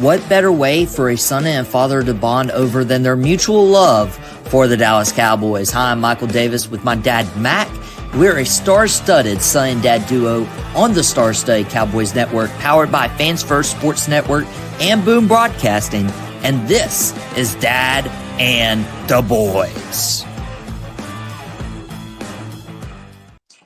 What better way for a son and father to bond over than their mutual love for the Dallas Cowboys? Hi, I'm Michael Davis with my dad, Mack. We're a star-studded son and dad duo on the star-studded Cowboys Network, powered by Fans First Sports Network and Boom Broadcasting. And this is Dad and the Boys.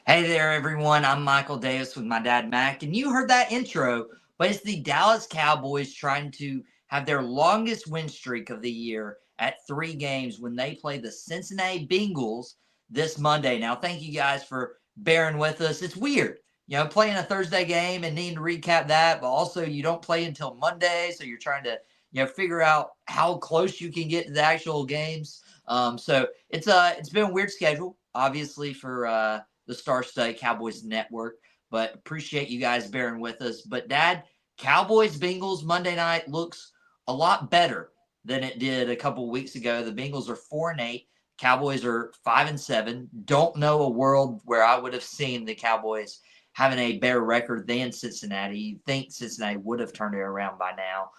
Hey there, everyone. I'm Michael Davis with my dad, Mack. And you heard that intro, but it's the Dallas Cowboys trying to have their longest win streak of the year at 3 games when they play the Cincinnati Bengals this Monday. Now, thank you guys for bearing with us. It's weird, playing a Thursday game and needing to recap that, but also you don't play until Monday, so you're trying to, figure out how close you can get to the actual games. So it's been a weird schedule, obviously, for the Star-Studded Cowboys Network, but appreciate you guys bearing with us. But Dad, Cowboys-Bengals Monday night looks a lot better than it did a couple of weeks ago. The Bengals are 4-8. Cowboys are 5-7. Don't know a world where I would have seen the Cowboys having a better record than Cincinnati. You'd think Cincinnati would have turned it around by now.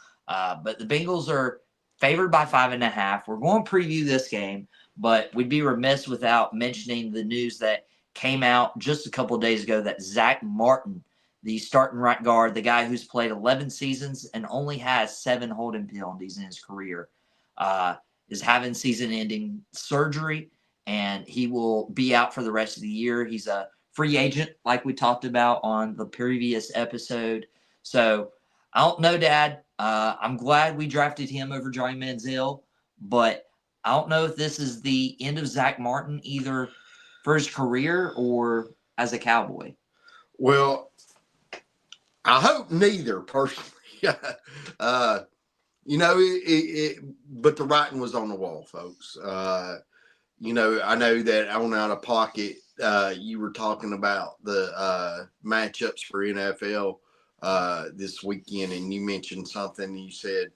But the Bengals are favored by 5.5. We're going to preview this game, but we'd be remiss without mentioning the news that came out just a couple of days ago that Zack Martin, the starting right guard, the guy who's played 11 seasons and only has 7 holding penalties in his career, is having season-ending surgery, and he will be out for the rest of the year. He's a free agent, like we talked about on the previous episode. So I don't know, Dad. I'm glad we drafted him over Johnny Manziel, but I don't know if this is the end of Zack Martin, either for his career or as a Cowboy. Well, I hope neither, personally. But the writing was on the wall, folks. I know that on Out of Pocket, you were talking about the matchups for NFL this weekend, and you mentioned something. You said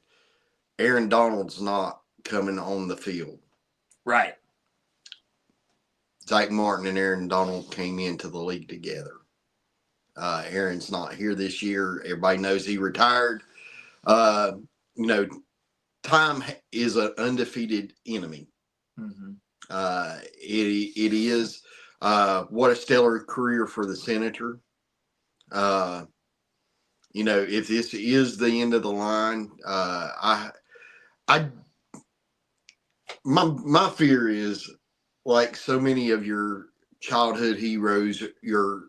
Aaron Donald's not coming on the field. Right. Zack Martin and Aaron Donald came into the league together. Aaron's not here this year. Everybody knows he retired. Time is an undefeated enemy. Mm-hmm. It is what a stellar career for the Senator. If this is the end of the line, my fear is, like so many of your childhood heroes, your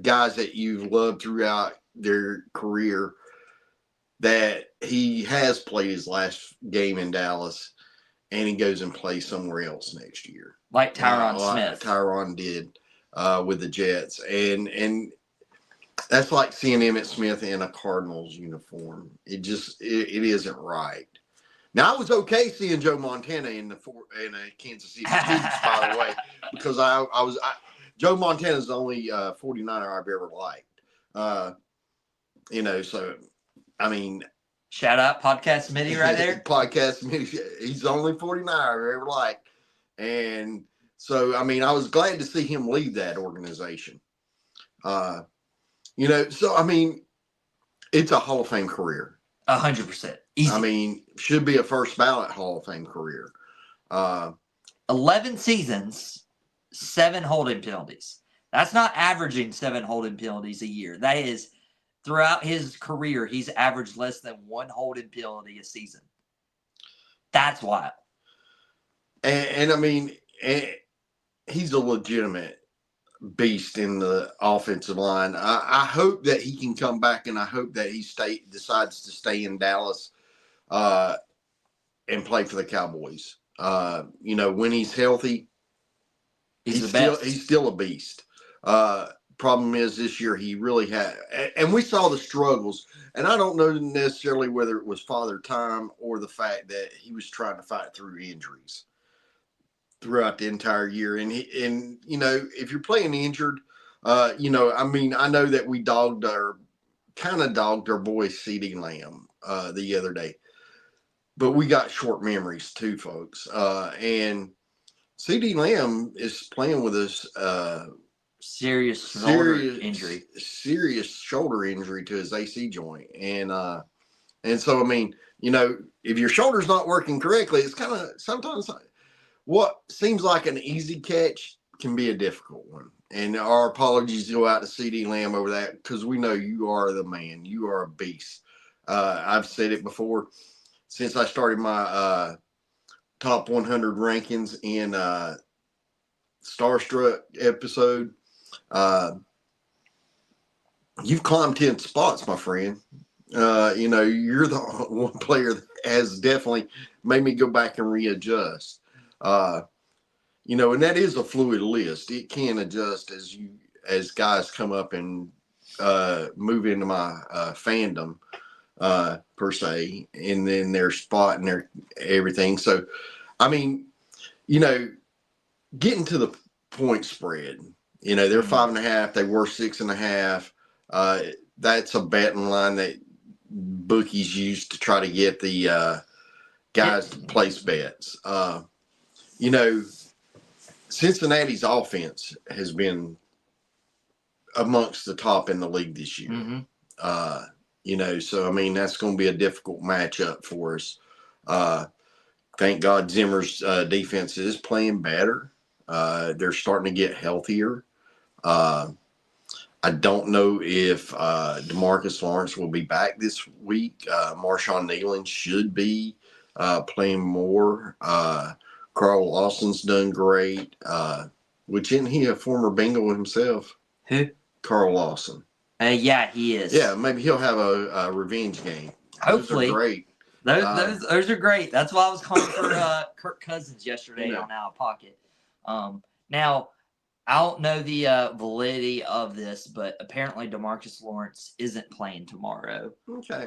guys that you've loved throughout their career, that he has played his last game in Dallas and he goes and plays somewhere else next year. Like Tyron Smith. Tyron did with the Jets. And that's like seeing Emmitt Smith in a Cardinals uniform. It isn't right. Now, I was okay seeing Joe Montana in a Kansas City Chiefs, by the way, because Joe Montana's the only 49er I've ever liked. So, I mean. Shout out Podcast Smitty right there. Podcast Smitty. He's the only 49er I've ever liked. And so, I mean, I was glad to see him leave that organization. So, I mean, it's a Hall of Fame career. 100%. Easy. I mean, should be a first ballot Hall of Fame career. 11 seasons, 7 holding penalties. That's not averaging 7 holding penalties a year. That is, throughout his career, he's averaged less than 1 holding penalty a season. That's wild. And I mean, he's a legitimate beast in the offensive line. I hope that he can come back, and I hope that he decides to stay in Dallas and play for the Cowboys. When he's healthy, he's still a beast. Problem is, this year he really had, and we saw the struggles, and I don't know necessarily whether it was Father Time or the fact that he was trying to fight through injuries throughout the entire year. And if you're playing injured, I know that we dogged our boy CeeDee Lamb the other day, but we got short memories too, folks. And CeeDee Lamb is playing with us serious shoulder injury to his AC joint, and And so, I mean, if your shoulder's not working correctly, it's kind of sometimes what seems like an easy catch can be a difficult one. And our apologies go out to CD Lamb over that because we know you are the man. You are a beast. I've said it before since I started my top 100 rankings in Starstruck episode. You've climbed 10 spots, my friend. You're the one player that has definitely made me go back and readjust. And that is a fluid list. It can adjust as guys come up and move into my fandom per se, and then their spot and their everything. So, I mean, getting to the point spread. They're 5.5. They were 6.5. That's a betting line that bookies use to try to get the guys to place bets. Cincinnati's offense has been amongst the top in the league this year. So I mean that's going to be a difficult matchup for us. Thank God Zimmer's defense is playing better. They're starting to get healthier. I don't know if DeMarcus Lawrence will be back this week. Marshawn Nealon should be playing more. Carl Lawson's done great. Which isn't he a former Bengal himself? Who? Carl Lawson. Yeah, he is. Yeah, maybe he'll have a revenge game. Hopefully. Those are great. Those are great. That's why I was calling for Kirk Cousins yesterday on Out of Pocket. Now, I don't know the validity of this, but apparently DeMarcus Lawrence isn't playing tomorrow. Okay.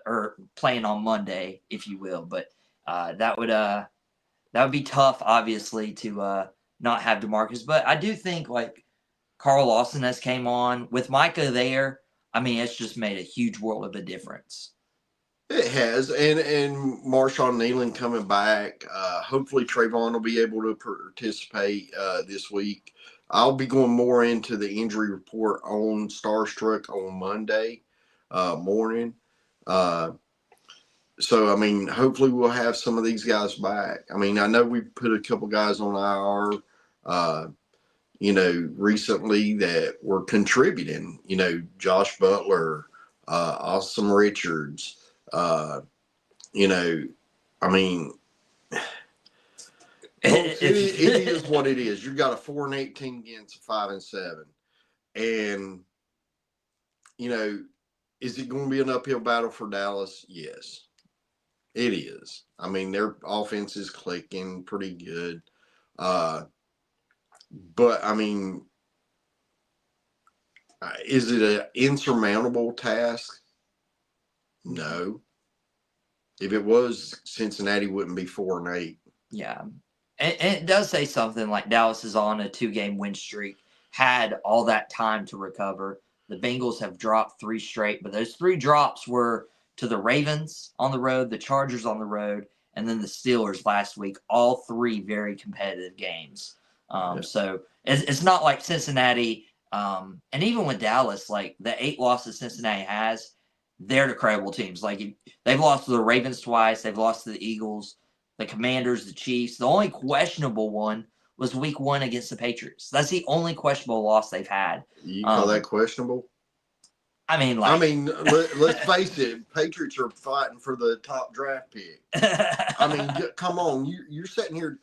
Or playing on Monday, if you will. But that would be tough, obviously, to not have DeMarcus. But I do think like Carl Lawson has came on with Micah there. I mean, it's just made a huge world of a difference. It has, and Marshawn Nealon coming back. Hopefully, Trayvon will be able to participate this week. I'll be going more into the injury report on Starstruck on Monday morning. So, I mean, hopefully we'll have some of these guys back. I mean, I know we put a couple guys on IR, recently that were contributing. Josh Butler, Awesome Richards. I mean, folks, it is what it is. You got a 4-18 against a 5-7, and is it going to be an uphill battle for Dallas? Yes, it is. I mean, their offense is clicking pretty good, but I mean, is it an insurmountable task? No. If it was, Cincinnati wouldn't be 4-8. Yeah. And it does say something like Dallas is on a 2-game win streak, had all that time to recover. The Bengals have dropped 3 straight, but those 3 drops were to the Ravens on the road, the Chargers on the road, and then the Steelers last week. All 3 very competitive games. So it's not like Cincinnati, and even with Dallas, like the 8 losses Cincinnati has, they're the credible teams. Like they've lost to the Ravens twice. They've lost to the Eagles, the Commanders, the Chiefs. The only questionable one was week 1 against the Patriots. That's the only questionable loss they've had. You call that questionable? I mean, let's face it. Patriots are fighting for the top draft pick. I mean, come on. You're sitting here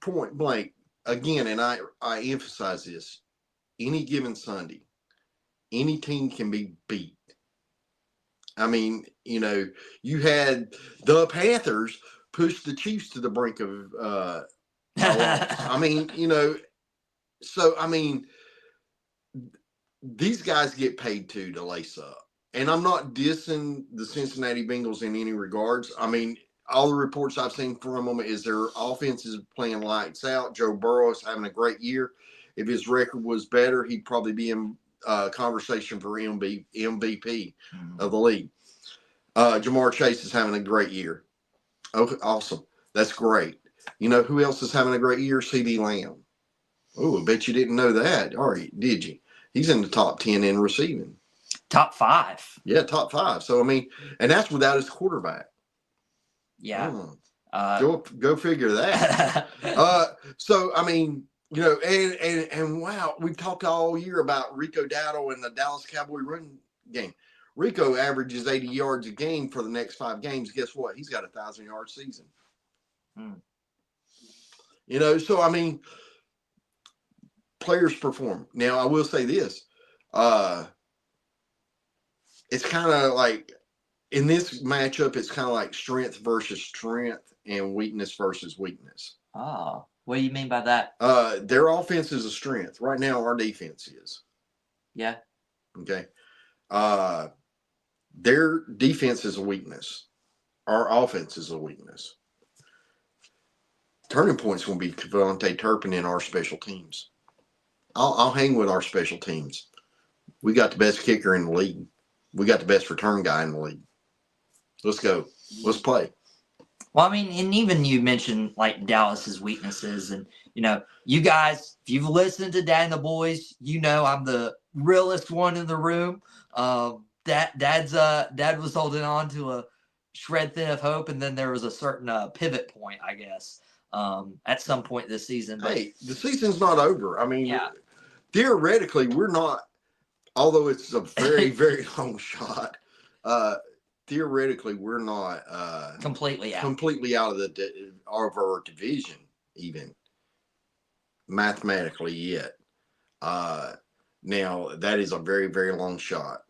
point blank again, and I emphasize this. Any given Sunday, any team can be beat. I mean, you had the Panthers push the Chiefs to the brink of a loss. I mean, so, I mean, these guys get paid to lace up. And I'm not dissing the Cincinnati Bengals in any regards. I mean, all the reports I've seen from them is their offense is playing lights out. Joe Burrow is having a great year. If his record was better, he'd probably be in conversation for MVP of the league. Jamar Chase is having a great year. Okay, awesome. That's great. You know who else is having a great year? CD Lamb. Oh, I bet you didn't know that. All right, did you? He's in the top 10 in receiving. top 5. Yeah, top 5. So, I mean, and that's without his quarterback. Yeah. Go figure that. So, I mean, you know, and wow, we've talked all year about Rico Dowdle and the Dallas Cowboy run game. Rico averages 80 yards a game for the next 5 games. Guess what? He's got a 1,000-yard season. You know, so I mean, players perform. Now, I will say this. It's kind of like in this matchup, it's kind of like strength versus strength and weakness versus weakness. Oh, what do you mean by that? Their offense is a strength. Right now, our defense is. Yeah. Okay. Their defense is a weakness. Our offense is a weakness. Turning point's going to be Devontae Turpin in our special teams. I'll hang with our special teams. We got the best kicker in the league. We got the best return guy in the league. Let's go. Let's play. Well, I mean, and even you mentioned like Dallas's weaknesses, and you know, you guys, if you've listened to Dad and the Boys, you know I'm the realest one in the room. Dad was holding on to a shred thin of hope, and then there was a certain pivot point, I guess, at some point this season. But hey, the season's not over. I mean, yeah. Theoretically, we're not. Although it's a very, very long shot. Theoretically, we're not completely out of our division, even mathematically yet. Now that is a very, very long shot.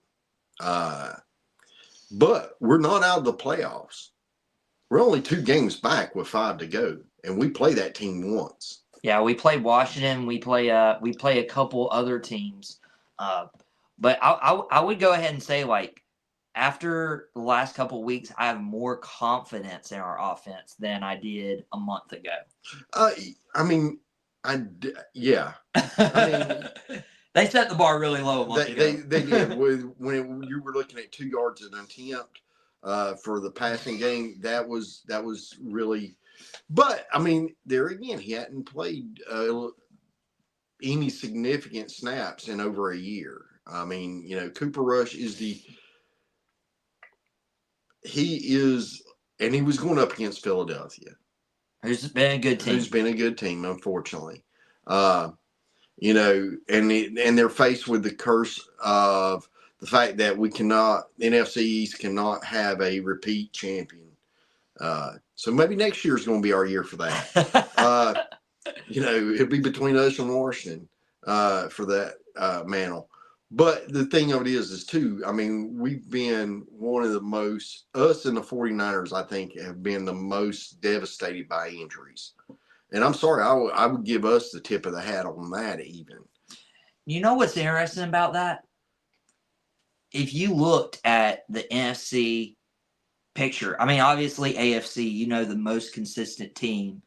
But we're not out of the playoffs. We're only 2 games back with 5 to go, and we play that team once. Yeah, we play Washington. We play a couple other teams. But I would go ahead and say, like, after the last couple of weeks, I have more confidence in our offense than I did a month ago. Yeah. I mean, they set the bar really low a month ago. They did. When you were looking at 2 yards an attempt for the passing game, that was really. But I mean, there again, he hadn't played any significant snaps in over a year. I mean, you know, Cooper Rush is and he was going up against Philadelphia, who's been a good team. Unfortunately. You know, and they're faced with the curse of the fact that NFC East cannot have a repeat champion. So maybe next year is going to be our year for that. You know, it'll be between us and Washington for that mantle. But the thing of it is too, I mean, we've been one of the most, us and the 49ers, I think, have been the most devastated by injuries. And I'm sorry, I would give us the tip of the hat on that even. You know what's interesting about that? If you looked at the NFC picture, I mean, obviously AFC, you know, the most consistent team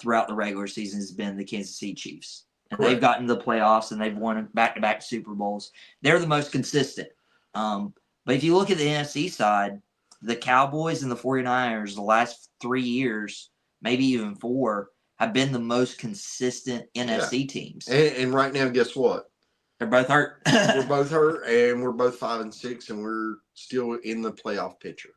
throughout the regular season has been the Kansas City Chiefs. And Correct. They've gotten to the playoffs and they've won back-to-back Super Bowls. They're the most consistent. But if you look at the NFC side, the Cowboys and the 49ers the last 3 years, maybe even 4, have been the most consistent NFC teams. And right now, guess what? They're both hurt. We're both hurt, and we're both 5-6, and we're still in the playoff picture.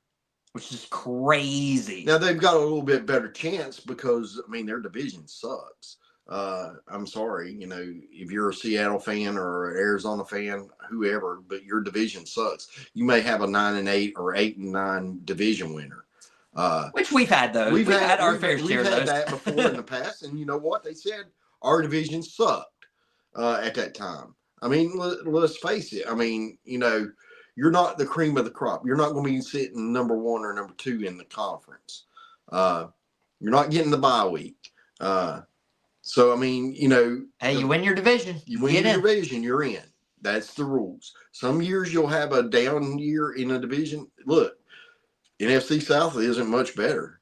Which is crazy. Now, they've got a little bit better chance because, I mean, their division sucks. I'm sorry, you know, if you're a Seattle fan or an Arizona fan, whoever, but your division sucks. You may have a 9-8 or 8-9 division winner. Which we've had those. We've had our fair share of those. We've had that before in the past, and you know what? They said our division sucked at that time. I mean, let's face it. I mean, you know, you're not the cream of the crop. You're not going to be sitting number 1 or number 2 in the conference. You're not getting the bye week. So, I mean, you know. Hey, you win your division. You win your division, you're in. That's the rules. Some years you'll have a down year in a division. Look, NFC South isn't much better.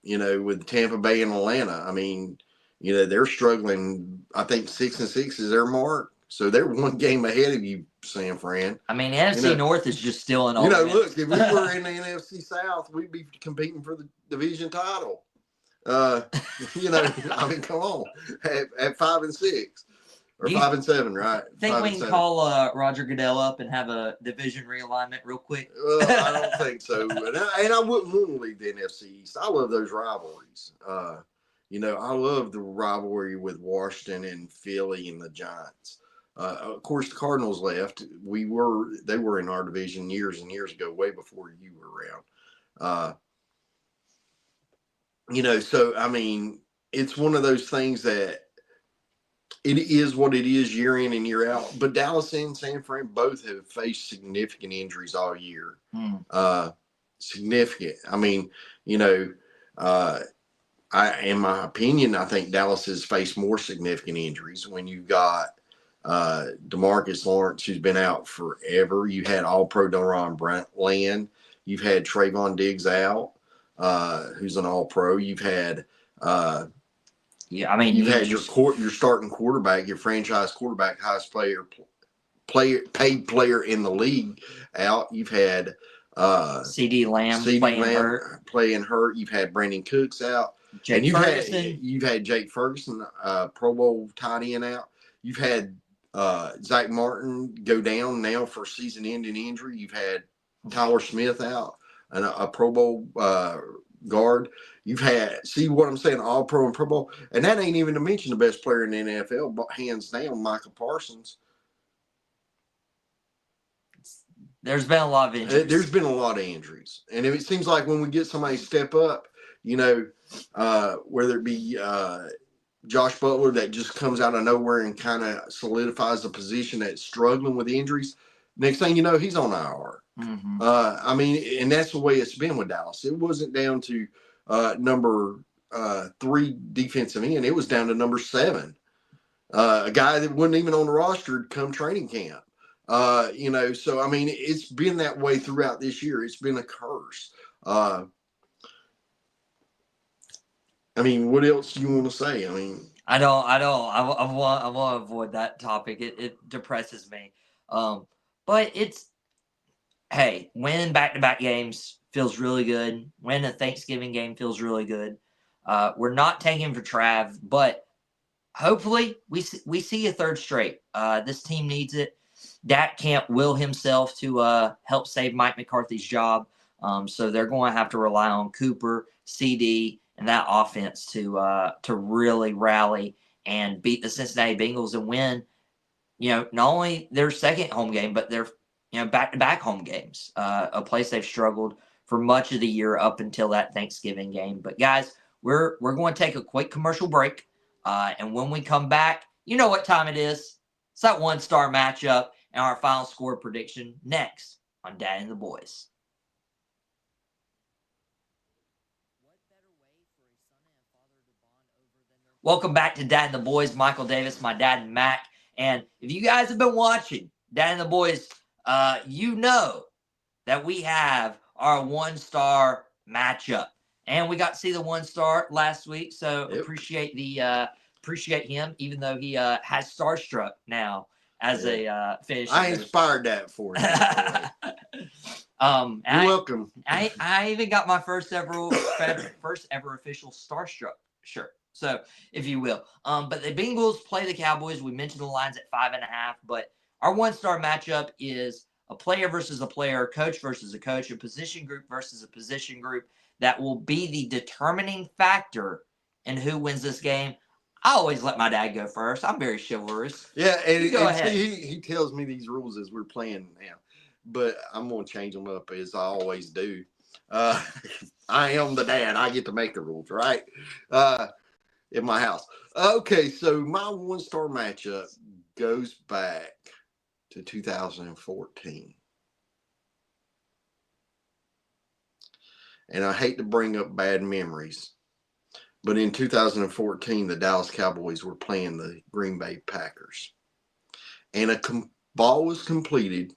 You know, with Tampa Bay and Atlanta. I mean, you know, they're struggling. I think 6-6 is their mark. So they're 1 game ahead of you, San Fran. I mean, NFC North is just still an all. You know, look, if we were in the NFC South, we'd be competing for the division title. You know, I mean, come on, at 5-6. Or 5-7, right? Think we can call Roger Goodell up and have a division realignment real quick? Well, I don't think so. And I wouldn't want to leave the NFC East. I love those rivalries. I love the rivalry with Washington and Philly and the Giants. Of course, the Cardinals left. They were in our division years and years ago, way before you were around. So I mean, it's one of those things that it is what it is year in and year out. But Dallas and San Fran both have faced significant injuries all year. Significant. I mean, in my opinion, I think Dallas has faced more significant injuries when you've got DeMarcus Lawrence, who's been out forever. You had All-Pro Deron Bland. You've had Trayvon Diggs out, who's an All-Pro. You've had you've had your starting quarterback, your franchise quarterback, highest paid player in the league out. You've had CD Lamb playing hurt. You've had Brandon Cooks out. You've had Jake Ferguson, Pro Bowl tight end out. You've had Zack Martin go down now for season-ending injury. You've had Tyler Smith out, and a Pro Bowl guard. You've had, see what I'm saying, All Pro and Pro Bowl, and that ain't even to mention the best player in the NFL, but hands down, Micah Parsons. There's been a lot of injuries. There's been a lot of injuries, and it seems like when we get somebody step up, whether it be Josh Butler that just comes out of nowhere and kind of solidifies the position that's struggling with injuries. Next thing you know, he's on IR. And that's the way it's been with Dallas. It wasn't down to number 3 defensive end. It was down to number 7. A guy that wasn't even on the roster come training camp. So, I mean, it's been that way throughout this year. It's been a curse. What else do you want to say? I don't. I want to avoid that topic. It depresses me. But winning back-to-back games feels really good. Winning a Thanksgiving game feels really good. We're not taking for Trav, but hopefully we see a third straight. This team needs it. Dak can't will himself to help save Mike McCarthy's job. So they're going to have to rely on Cooper, CD, and that offense to really rally and beat the Cincinnati Bengals and win, not only their second home game, but their back-to-back home games, a place they've struggled for much of the year up until that Thanksgiving game. But guys, we're going to take a quick commercial break, and when we come back, you know what time it is. It's that one-star matchup and our final score prediction next on Dad and the Boys. Welcome back to Dad and the Boys. Michael Davis, my dad, and Mack. And if you guys have been watching Dad and the Boys, you know that we have our one-star matchup. And we got to see the one-star last week, so appreciate him, even though he has starstruck now as a finish. I inspired that for you. You're welcome. I even got my first ever official starstruck shirt. So, if you will. But the Bengals play the Cowboys. We mentioned the lines at 5.5. But our one-star matchup is a player versus a player, a coach versus a coach, a position group versus a position group. That will be the determining factor in who wins this game. I always let my dad go first. I'm very chivalrous. Yeah, and he tells me these rules as we're playing now. But I'm going to change them up as I always do. I am the dad. I get to make the rules, right? In my house. Okay, so my one-star matchup goes back to 2014. And I hate to bring up bad memories, but in 2014, the Dallas Cowboys were playing the Green Bay Packers. And a ball was completed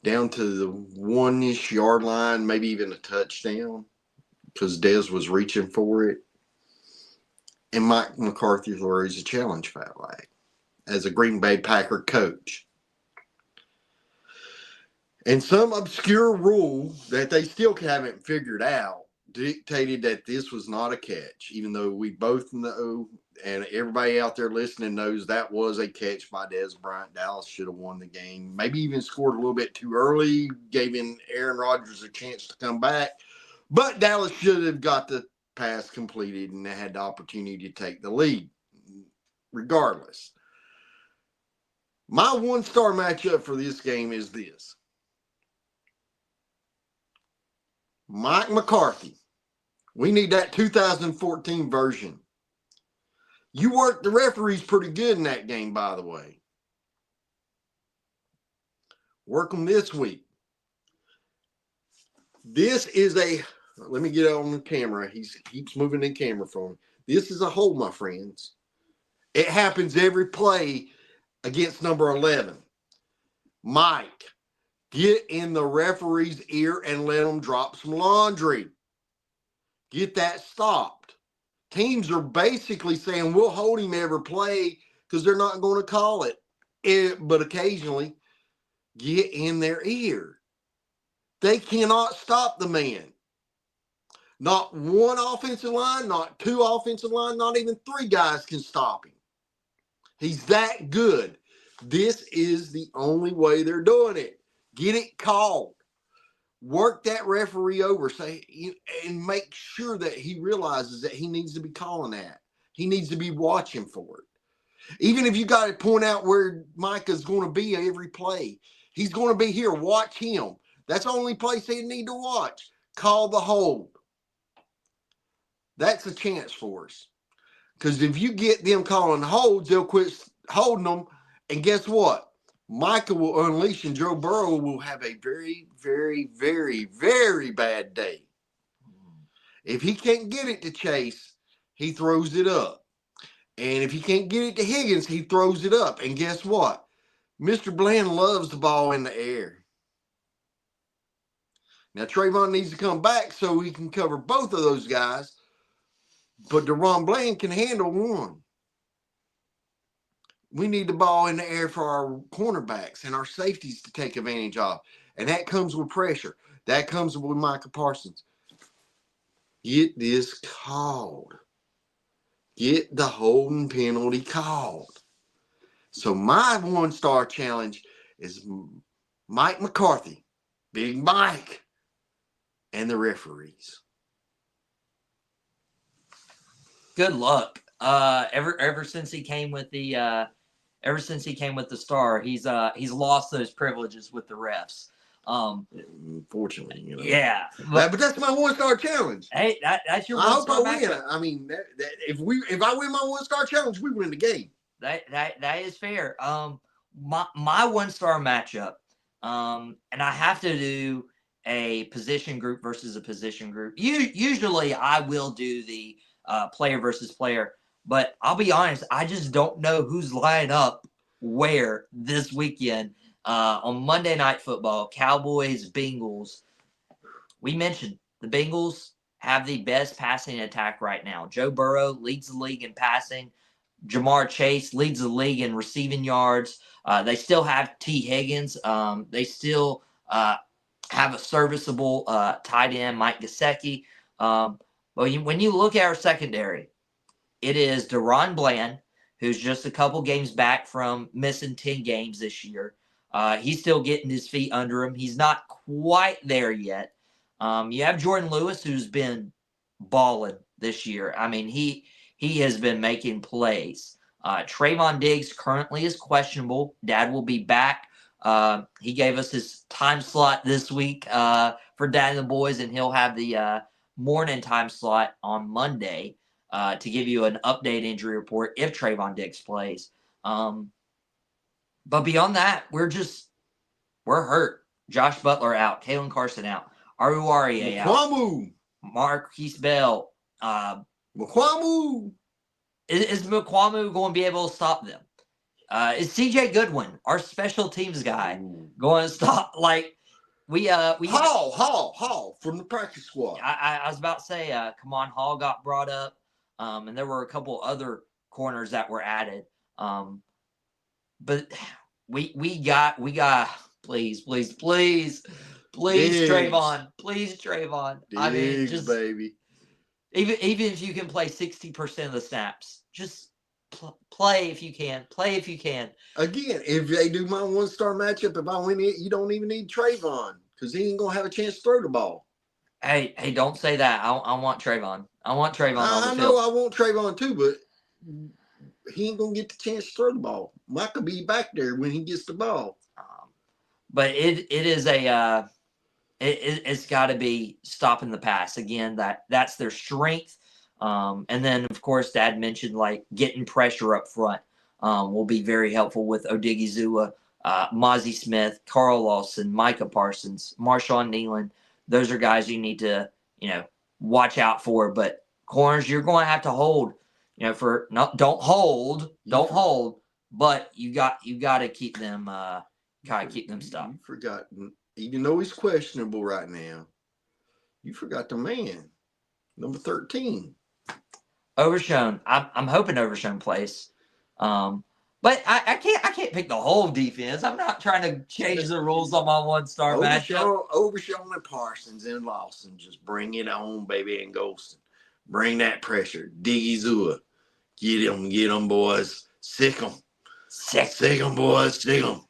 down to the 1-ish yard line, maybe even a touchdown, because Dez was reaching for it. And Mike McCarthy throws a challenge flag as a Green Bay Packer coach. And some obscure rule that they still haven't figured out dictated that this was not a catch, even though we both know and everybody out there listening knows that was a catch by Dez Bryant. Dallas should have won the game. Maybe even scored a little bit too early, giving Aaron Rodgers a chance to come back. But Dallas should have got the pass completed and they had the opportunity to take the lead. Regardless, my one-star matchup for this game is this. Mike McCarthy. We need that 2014 version. You worked the referees pretty good in that game, by the way. Work them this week. This is let me get on the camera. He keeps moving the camera for me. This is a hold, my friends. It happens every play against number 11. Mike, get in the referee's ear and let them drop some laundry. Get that stopped. Teams are basically saying, we'll hold him every play because they're not going to call it. But occasionally, get in their ear. They cannot stop the man. Not one offensive line, not two offensive line, not even three guys can stop him. He's that good. This is the only way they're doing it. Get it called. Work that referee over, and make sure that he realizes that he needs to be calling that. He needs to be watching for it. Even if you got to point out where Micah's going to be every play, he's going to be here. Watch him. That's the only place they need to watch. Call the hold. That's a chance for us. Because if you get them calling holds, they'll quit holding them. And guess what? Micah will unleash and Joe Burrow will have a very, very, very, very bad day. If he can't get it to Chase, he throws it up. And if he can't get it to Higgins, he throws it up. And guess what? Mr. Bland loves the ball in the air. Now, Trayvon needs to come back so he can cover both of those guys. But DeRon Bland can handle one. We need the ball in the air for our cornerbacks and our safeties to take advantage of. And that comes with pressure. That comes with Micah Parsons. Get this called. Get the holding penalty called. So my one-star challenge is Mike McCarthy, Big Mike, and the referees. Good luck. Ever since he came with the star, he's lost those privileges with the refs. Unfortunately, Yeah, but that's my one-star challenge. Hey, that's your. I hope I win. I mean, if I win my one-star challenge, we win the game. That is fair. My one-star matchup. And I have to do a position group versus a position group. Usually, I will do the player versus player, but I'll be honest, I just don't know who's lining up where this weekend. On Monday Night Football, Cowboys, Bengals. We mentioned the Bengals have the best passing attack right now. Joe Burrow leads the league in passing. Jamar Chase leads the league in receiving yards. They still have T. Higgins. They still have a serviceable tight end, Mike Gesicki. But when you look at our secondary, it is DeRon Bland, who's just a couple games back from missing 10 games this year. He's still getting his feet under him. He's not quite there yet. You have Jordan Lewis, who's been balling this year. I mean, he has been making plays. Trayvon Diggs currently is questionable. Dad will be back. He gave us his time slot this week for Dad and the boys, and he'll have the morning time slot on Monday to give you an update injury report if Trayvon Diggs plays. But beyond that, we're hurt. Josh Butler out. Kalen Carson out. Aruarie out. Marquise Bell. Mukwamu. Is Mukwamu going to be able to stop them? Is CJ Goodwin, our special teams guy, going to stop? Like Hall from the practice squad. I was about to say, Kamon Hall got brought up, and there were a couple other corners that were added. But we got please Diggs. Trayvon. Please, Trayvon. Diggs, I mean, just baby. Even if you can play 60% of the snaps, just play if you can. Play if you can. Again, if they do my 1-star matchup, if I win it, you don't even need Trayvon because he ain't gonna have a chance to throw the ball. Hey, don't say that. I want Trayvon. I want Trayvon on the I field. know I want Trayvon too, but he ain't gonna get the chance to throw the ball. Mack will be back there when he gets the ball. But it is a it's got to be stopping the pass again. That's their strength. And then of course, Dad mentioned like getting pressure up front will be very helpful with Odigizua, Mozzie Smith, Carl Lawson, Micah Parsons, Marshawn Nealon. Those are guys you need to watch out for. But corners, you're going to have to hold. Don't hold, but you got to keep them. Keep them stopped. You forgot, even though he's questionable right now, you forgot the man, number 13. Overshown. I'm hoping Overshown plays. But I can't pick the whole defense. I'm not trying to change the rules on my 1-star matchup. Overshown and Parsons and Lawson. Just bring it on, baby, and Golston. Bring that pressure. Diggy Zua. Get them, boys. Sick them, boys. Sick them.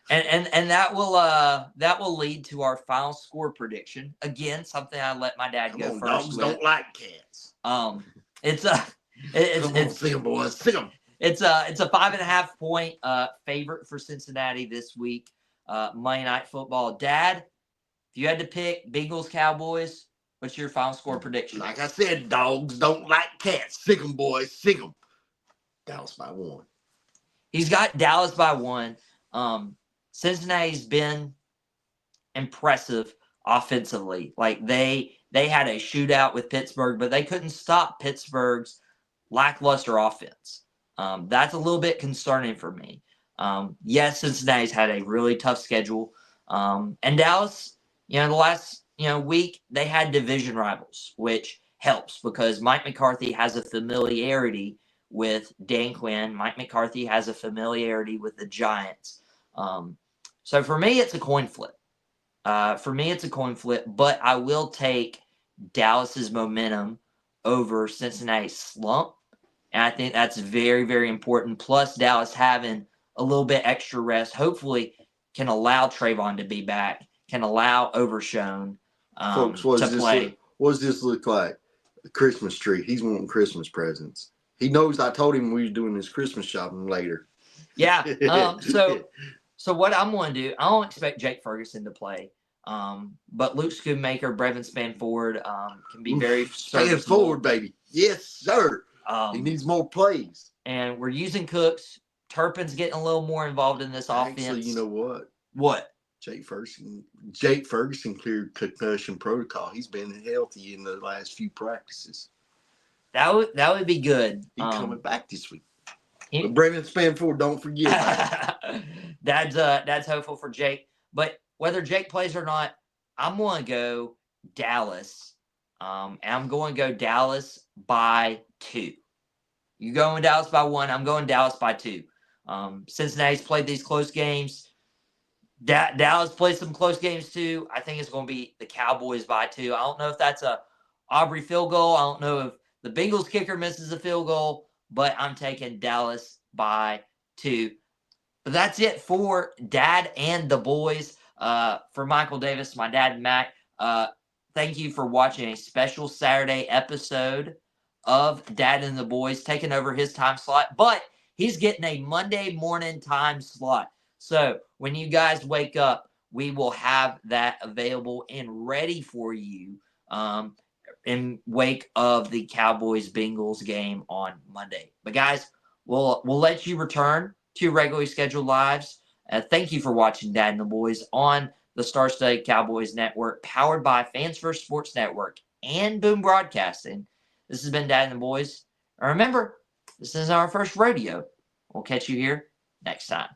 And that will lead to our final score prediction. Again, something I let my dad go first. Dogs don't like cats. It's sick them, boys. Sick them. It's a 5.5 point favorite for Cincinnati this week. Monday Night Football. Dad, if you had to pick Bengals Cowboys, what's your final score prediction? Like I said, dogs don't like cats. Sick them, boys. Sick them. Dallas by 1. He's got Dallas by 1. Cincinnati's been impressive offensively. Like they had a shootout with Pittsburgh, but they couldn't stop Pittsburgh's lackluster offense. That's a little bit concerning for me. Yes, Cincinnati's had a really tough schedule. And Dallas, the last week, they had division rivals, which helps because Mike McCarthy has a familiarity with Dan Quinn. Mike McCarthy has a familiarity with the Giants. So for me, it's a coin flip. But I will take Dallas's momentum over Cincinnati's slump. And I think that's very, very important. Plus, Dallas having a little bit extra rest, hopefully can allow Trayvon to be back, can allow Overshown Folks, to play. What does this look like? A Christmas tree. He's wanting Christmas presents. He knows I told him we was doing his Christmas shopping later. Yeah. So what I'm going to do, I don't expect Jake Ferguson to play. But Luke Schoonmaker, Brevin Spanford can be very Span forward, baby. Yes, sir. He needs more plays. And we're using Cooks. Turpin's getting a little more involved in this offense. Actually, you know what? What? Jake Ferguson cleared concussion protocol. He's been healthy in the last few practices. That would be good. He's coming back this week. But Brevin Spanford, don't forget. That's hopeful for Jake. But whether Jake plays or not, I'm going to go Dallas. And I'm going to go Dallas by 2. You going Dallas by 1. I'm going Dallas by 2. Cincinnati's played these close games. Dallas plays some close games too. I think it's going to be the Cowboys by 2. I don't know if that's a Aubrey field goal. I don't know if the Bengals kicker misses a field goal, but I'm taking Dallas by 2. But that's it for Dad and the boys. For Michael Davis, my dad, Mack, thank you for watching a special Saturday episode of Dad and the Boys, taking over his time slot. But he's getting a Monday morning time slot. So when you guys wake up, we will have that available and ready for you in wake of the Cowboys-Bengals game on Monday. But guys, we'll let you return to regularly scheduled lives. Thank you for watching Dad and the Boys on the Star Studded Cowboys Network, powered by Fans First Sports Network and Boom Broadcasting. This has been Dad and the Boys. And remember, this is our first rodeo. We'll catch you here next time.